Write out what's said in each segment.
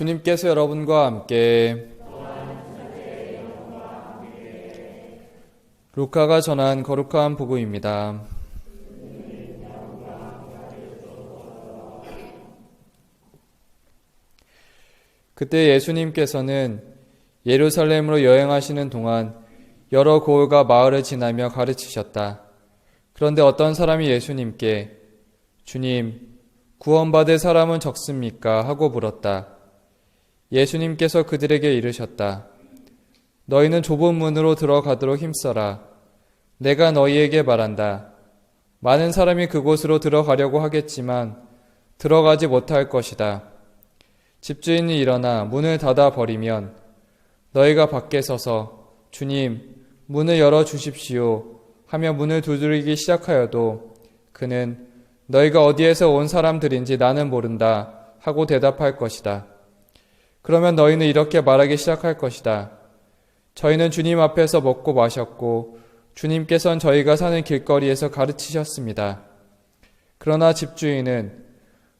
주님께서 여러분과 함께 루카가 전한 거룩한 복음입니다. 그때 예수님께서는 예루살렘으로 여행하시는 동안 여러 고을과 마을을 지나며 가르치셨다. 그런데 어떤 사람이 예수님께 주님, 구원받을 사람은 적습니까? 하고 물었다. 예수님께서 그들에게 이르셨다. 너희는 좁은 문으로 들어가도록 힘써라. 내가 너희에게 말한다. 많은 사람이 그곳으로 들어가려고 하겠지만 들어가지 못할 것이다. 집주인이 일어나 문을 닫아 버리면 너희가 밖에 서서 주님, 문을 열어 주십시오 하며 문을 두드리기 시작하여도 그는 너희가 어디에서 온 사람들인지 나는 모른다 하고 대답할 것이다. 그러면 너희는 이렇게 말하기 시작할 것이다. 저희는 주님 앞에서 먹고 마셨고 주님께서는 저희가 사는 길거리에서 가르치셨습니다. 그러나 집주인은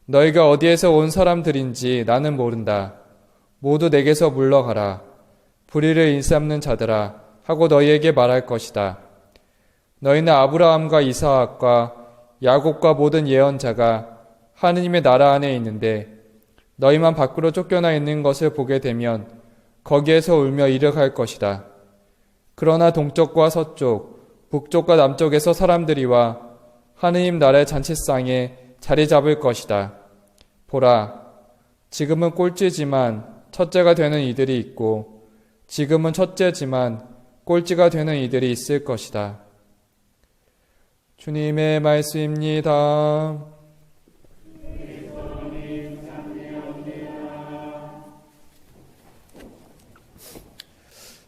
너희가 어디에서 온 사람들인지 나는 모른다. 모두 내게서 물러가라. 불의를 일삼는 자들아 하고 너희에게 말할 것이다. 너희는 아브라함과 이사학과 야곱과 모든 예언자가 하느님의 나라 안에 있는데 너희만 밖으로 쫓겨나 있는 것을 보게 되면 거기에서 울며 이르갈 것이다. 그러나 동쪽과 서쪽, 북쪽과 남쪽에서 사람들이 와 하느님 나라의 잔치상에 자리 잡을 것이다. 보라, 지금은 꼴찌지만 첫째가 되는 이들이 있고 지금은 첫째지만 꼴찌가 되는 이들이 있을 것이다. 주님의 말씀입니다.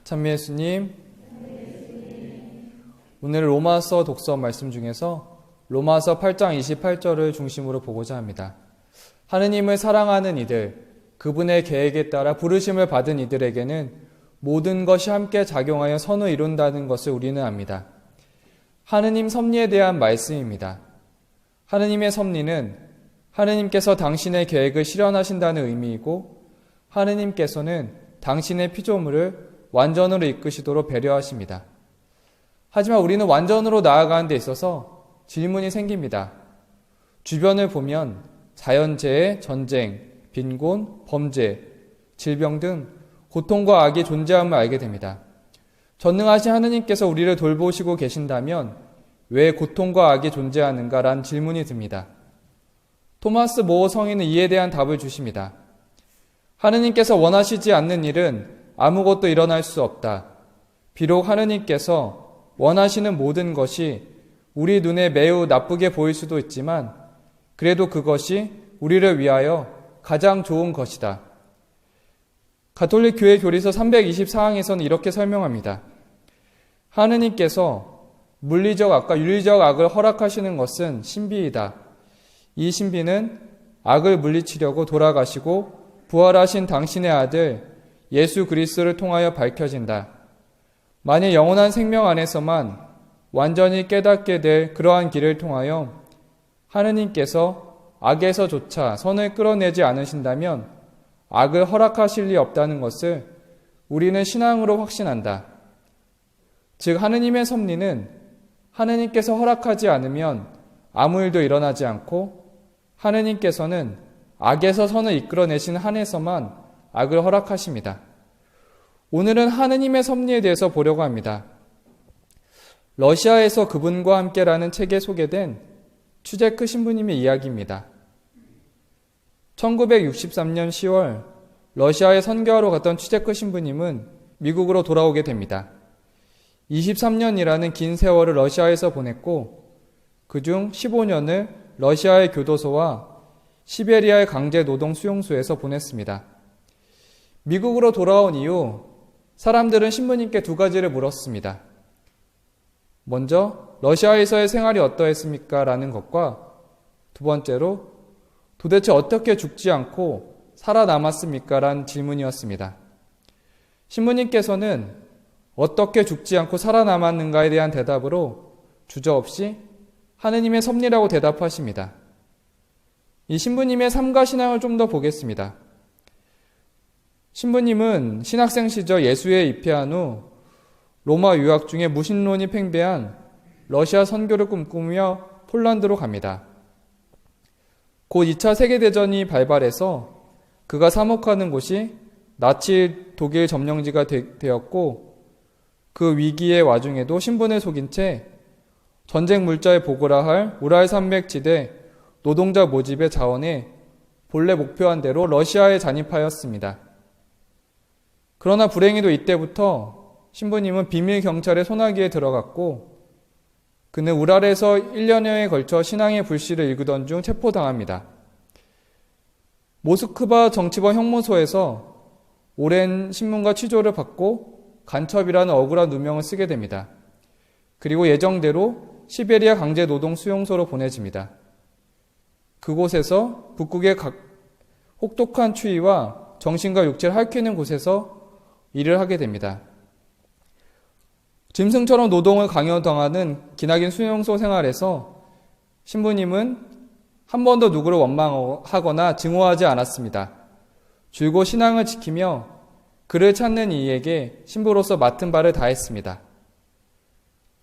찬미 예수님, 오늘 로마서 독서 말씀 중에서 로마서 8장 28절을 중심으로 보고자 합니다. 하느님을 사랑하는 이들, 그분의 계획에 따라 부르심을 받은 이들에게는 모든 것이 함께 작용하여 선을 이룬다는 것을 우리는 압니다. 하느님 섭리에 대한 말씀입니다. 하느님의 섭리는 하느님께서 당신의 계획을 실현하신다는 의미이고 하느님께서는 당신의 피조물을 완전으로 이끄시도록 배려하십니다. 하지만 우리는 완전으로 나아가는 데 있어서 질문이 생깁니다. 주변을 보면 자연재해, 전쟁, 빈곤, 범죄, 질병 등 고통과 악이 존재함을 알게 됩니다. 전능하신 하느님께서 우리를 돌보시고 계신다면 왜 고통과 악이 존재하는가라는 질문이 듭니다. 토마스 모 성인은 이에 대한 답을 주십니다. 하느님께서 원하시지 않는 일은 아무것도 일어날 수 없다. 비록 하느님께서 원하시는 모든 것이 우리 눈에 매우 나쁘게 보일 수도 있지만 그래도 그것이 우리를 위하여 가장 좋은 것이다. 가톨릭 교회 교리서 324항에서는 이렇게 설명합니다. 하느님께서 물리적 악과 윤리적 악을 허락하시는 것은 신비이다. 이 신비는 악을 물리치려고 돌아가시고 부활하신 당신의 아들 예수 그리스도를 통하여 밝혀진다. 만일 영원한 생명 안에서만 완전히 깨닫게 될 그러한 길을 통하여 하느님께서 악에서조차 선을 끌어내지 않으신다면 악을 허락하실 리 없다는 것을 우리는 신앙으로 확신한다. 즉 하느님의 섭리는 하느님께서 허락하지 않으면 아무 일도 일어나지 않고 하느님께서는 악에서 선을 이끌어내신 한에서만 악을 허락하십니다. 오늘은 하느님의 섭리에 대해서 보려고 합니다. 러시아에서 그분과 함께라는 책에 소개된 추제크 신부님의 이야기입니다. 1963년 10월 러시아에 선교하러 갔던 추제크 신부님은 미국으로 돌아오게 됩니다. 23년이라는 긴 세월을 러시아에서 보냈고 그중 15년을 러시아의 교도소와 시베리아의 강제 노동 수용소에서 보냈습니다. 미국으로 돌아온 이후 사람들은 신부님께 두 가지를 물었습니다. 먼저 러시아에서의 생활이 어떠했습니까? 라는 것과 두 번째로 도대체 어떻게 죽지 않고 살아남았습니까? 라는 질문이었습니다. 신부님께서는 어떻게 죽지 않고 살아남았는가에 대한 대답으로 주저없이 하느님의 섭리라고 대답하십니다. 이 신부님의 삶과 신앙을 좀 더 보겠습니다. 신부님은 신학생 시절 예수에 입회한 후 로마 유학 중에 무신론이 팽배한 러시아 선교를 꿈꾸며 폴란드로 갑니다. 곧 2차 세계대전이 발발해서 그가 사목하는 곳이 나치 독일 점령지가 되었고, 그 위기의 와중에도 신분을 속인 채 전쟁 물자에 보고라 할 우랄 산맥 지대 노동자 모집의 자원에 본래 목표한 대로 러시아에 잔입하였습니다. 그러나 불행히도 이때부터 신부님은 비밀 경찰의 소나기에 들어갔고, 그는 우랄에서 1년여에 걸쳐 신앙의 불씨를 일구던 중 체포당합니다. 모스크바 정치범 형무소에서 오랜 신문과 취조를 받고 간첩이라는 억울한 누명을 쓰게 됩니다. 그리고 예정대로 시베리아 강제노동 수용소로 보내집니다. 그곳에서 북극의 혹독한 추위와 정신과 육체를 핥히는 곳에서 일을 하게 됩니다. 짐승처럼 노동을 강요당하는 기나긴 수용소 생활에서 신부님은 한 번도 누구를 원망하거나 증오하지 않았습니다. 줄곧 신앙을 지키며 그를 찾는 이에게 신부로서 맡은 바를 다했습니다.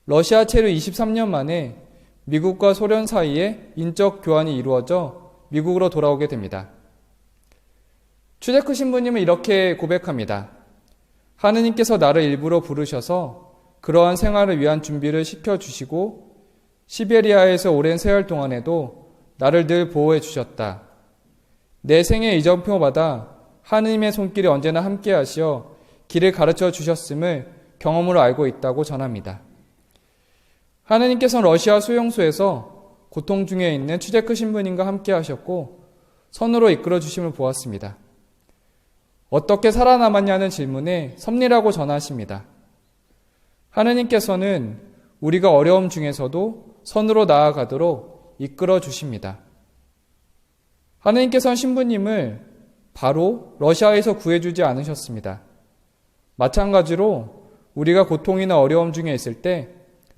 러시아 체류 23년 만에 미국과 소련 사이에 인적 교환이 이루어져 미국으로 돌아오게 됩니다. 추제크 신부님은 이렇게 고백합니다. 하느님께서 나를 일부러 부르셔서 그러한 생활을 위한 준비를 시켜주시고 시베리아에서 오랜 세월 동안에도 나를 늘 보호해 주셨다. 내 생애 이정표마다 하느님의 손길이 언제나 함께 하시어 길을 가르쳐 주셨음을 경험으로 알고 있다고 전합니다. 하느님께서는 러시아 수용소에서 고통 중에 있는 추제크 신부님과 함께 하셨고 선으로 이끌어 주심을 보았습니다. 어떻게 살아남았냐는 질문에 섭리라고 전하십니다. 하느님께서는 우리가 어려움 중에서도 선으로 나아가도록 이끌어 주십니다. 하느님께서는 신부님을 바로 러시아에서 구해주지 않으셨습니다. 마찬가지로 우리가 고통이나 어려움 중에 있을 때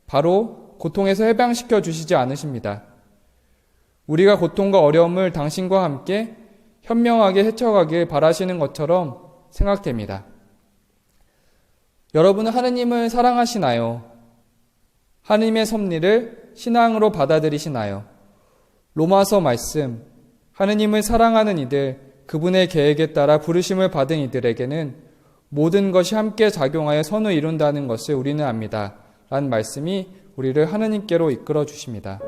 바로 고통에서 해방시켜 주시지 않으십니다. 우리가 고통과 어려움을 당신과 함께 현명하게 헤쳐가길 바라시는 것처럼 생각됩니다. 여러분은 하느님을 사랑하시나요? 하느님의 섭리를 신앙으로 받아들이시나요? 로마서 말씀, 하느님을 사랑하는 이들, 그분의 계획에 따라 부르심을 받은 이들에게는 모든 것이 함께 작용하여 선을 이룬다는 것을 우리는 압니다. 라는 말씀이 우리를 하느님께로 이끌어 주십니다.